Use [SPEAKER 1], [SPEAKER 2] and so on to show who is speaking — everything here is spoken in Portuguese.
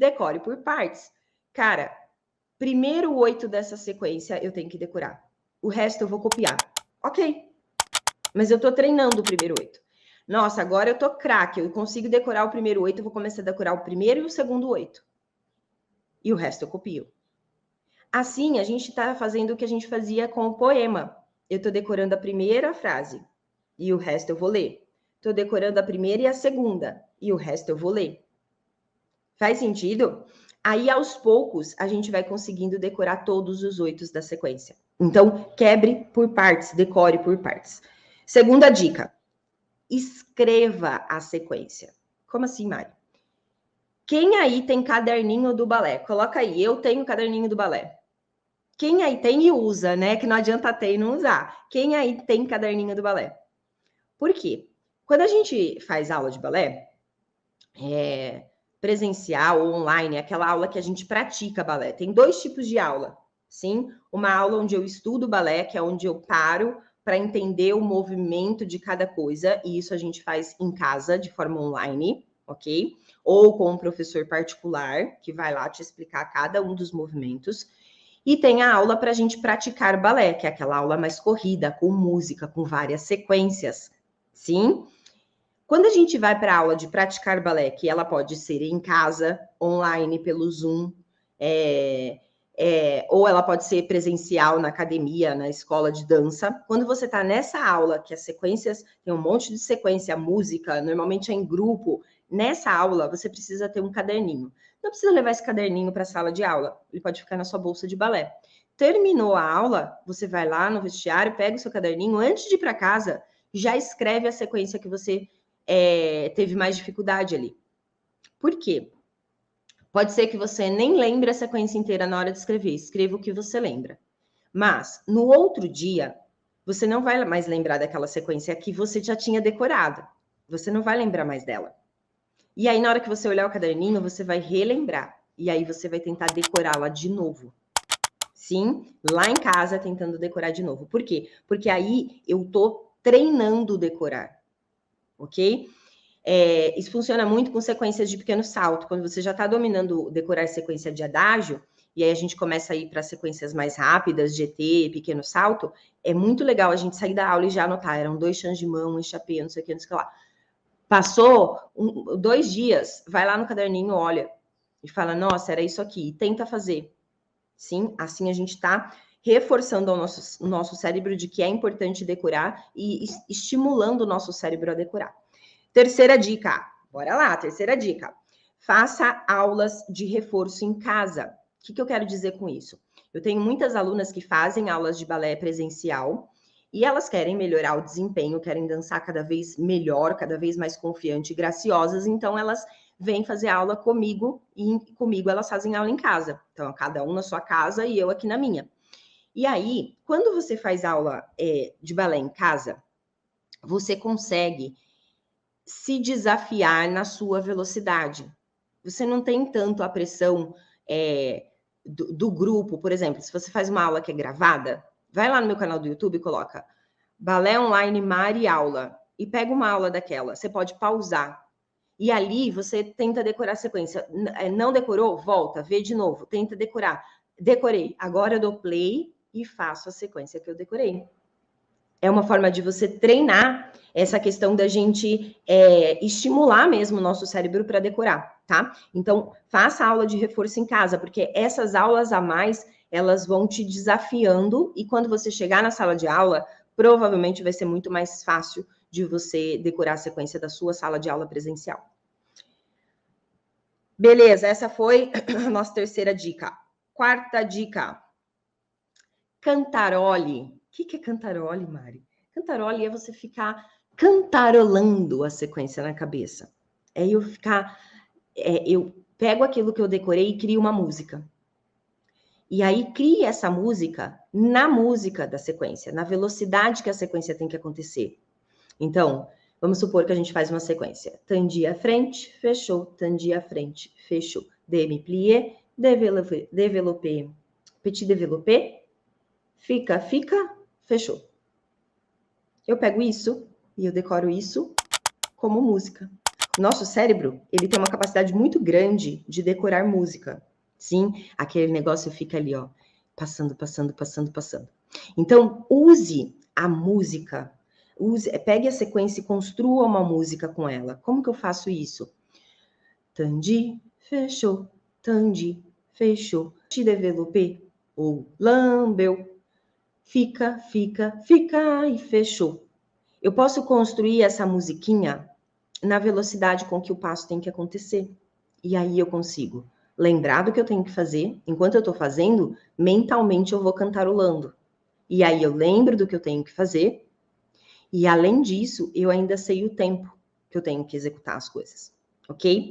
[SPEAKER 1] Decore por partes. Cara, primeiro 8 dessa sequência eu tenho que decorar. O resto eu vou copiar. Ok. Mas eu tô treinando o primeiro 8. Nossa, agora eu tô craque. Eu consigo decorar o primeiro 8, eu vou começar a decorar o primeiro e o segundo 8. E o resto eu copio. Assim, a gente tá fazendo o que a gente fazia com o poema. Eu tô decorando a primeira frase e o resto eu vou ler. Tô decorando a primeira e a segunda e o resto eu vou ler. Faz sentido? Aí, aos poucos, a gente vai conseguindo decorar todos os 8 da sequência. Então, quebre por partes, decore por partes. Segunda dica, escreva a sequência. Como assim, Mari? Quem aí tem caderninho do balé? Coloca aí, eu tenho caderninho do balé. Quem aí tem e usa, né? Que não adianta ter e não usar. Quem aí tem caderninho do balé? Por quê? Quando a gente faz aula de balé, presencial ou online, é aquela aula que a gente pratica balé. Tem 2 tipos de aula, sim? Uma aula onde eu estudo balé, que é onde eu paro para entender o movimento de cada coisa, e isso a gente faz em casa, de forma online, ok? Ou com um professor particular, que vai lá te explicar cada um dos movimentos. E tem a aula para a gente praticar balé, que é aquela aula mais corrida, com música, com várias sequências, sim? Quando a gente vai para a aula de praticar balé, que ela pode ser em casa, online, pelo Zoom, ou ela pode ser presencial na academia, na escola de dança. Quando você está nessa aula, que as sequências, tem um monte de sequência, música, normalmente é em grupo, nessa aula você precisa ter um caderninho. Não precisa levar esse caderninho para a sala de aula, ele pode ficar na sua bolsa de balé. Terminou a aula, você vai lá no vestiário, pega o seu caderninho, antes de ir para casa, já escreve a sequência que você teve mais dificuldade ali. Por quê? Pode ser que você nem lembre a sequência inteira na hora de escrever, escreva o que você lembra. Mas, no outro dia, você não vai mais lembrar daquela sequência que você já tinha decorado. Você não vai lembrar mais dela. E aí, na hora que você olhar o caderninho, você vai relembrar. E aí, você vai tentar decorá-la de novo. Sim, lá em casa, tentando decorar de novo. Por quê? Porque aí eu tô treinando decorar. Ok? Isso funciona muito com sequências de pequeno salto. Quando você já está dominando decorar sequência de adágio, e aí a gente começa a ir para sequências mais rápidas, GT, pequeno salto, é muito legal a gente sair da aula e já anotar. Eram 2 chãs de mão, um échappé, não sei o que, não sei o que lá. Passou 2 dias, vai lá no caderninho, olha, e fala, nossa, era isso aqui, e tenta fazer. Sim, assim a gente está reforçando ao nosso cérebro de que é importante decorar e estimulando o nosso cérebro a decorar. Terceira dica, bora lá, terceira dica. Faça aulas de reforço em casa. O que eu quero dizer com isso? Eu tenho muitas alunas que fazem aulas de balé presencial e elas querem melhorar o desempenho, querem dançar cada vez melhor, cada vez mais confiante e graciosas, então elas vêm fazer aula comigo e comigo elas fazem aula em casa. Então, cada um na sua casa e eu aqui na minha. E aí, quando você faz aula de balé em casa, você consegue se desafiar na sua velocidade. Você não tem tanto a pressão do grupo, por exemplo, se você faz uma aula que é gravada, vai lá no meu canal do YouTube e coloca Balé Online Mari Aula e pega uma aula daquela. Você pode pausar. E ali você tenta decorar a sequência. Não decorou? Volta, vê de novo, tenta decorar. Decorei. Agora eu dou play e faço a sequência que eu decorei. É uma forma de você treinar essa questão da gente estimular mesmo o nosso cérebro para decorar, tá? Então, faça aula de reforço em casa, porque essas aulas a mais, elas vão te desafiando e quando você chegar na sala de aula, provavelmente vai ser muito mais fácil de você decorar a sequência da sua sala de aula presencial. Beleza, essa foi a nossa terceira dica. Quarta dica. Cantarole. O que é cantarole, Mari? Cantarole é você ficar cantarolando a sequência na cabeça. É eu ficar... eu pego aquilo que eu decorei e crio uma música. E aí, crie essa música na música da sequência, na velocidade que a sequência tem que acontecer. Então, vamos supor que a gente faz uma sequência. Tandi à frente, fechou. Tandi à frente, fechou. Demi-plié, développé, petit développé, fica, fechou. Eu pego isso e eu decoro isso como música. Nosso cérebro, ele tem uma capacidade muito grande de decorar música. Sim, aquele negócio fica ali, ó, passando, passando, passando, passando. Então, use a música, pegue a sequência e construa uma música com ela. Como que eu faço isso? Tandi, fechou, tandi, fechou, te developei, ou lambeu, fica, fica, fica e fechou. Eu posso construir essa musiquinha na velocidade com que o passo tem que acontecer. E aí eu consigo lembrar do que eu tenho que fazer, enquanto eu estou fazendo, mentalmente eu vou cantarolando. E aí eu lembro do que eu tenho que fazer, e além disso, eu ainda sei o tempo que eu tenho que executar as coisas, ok?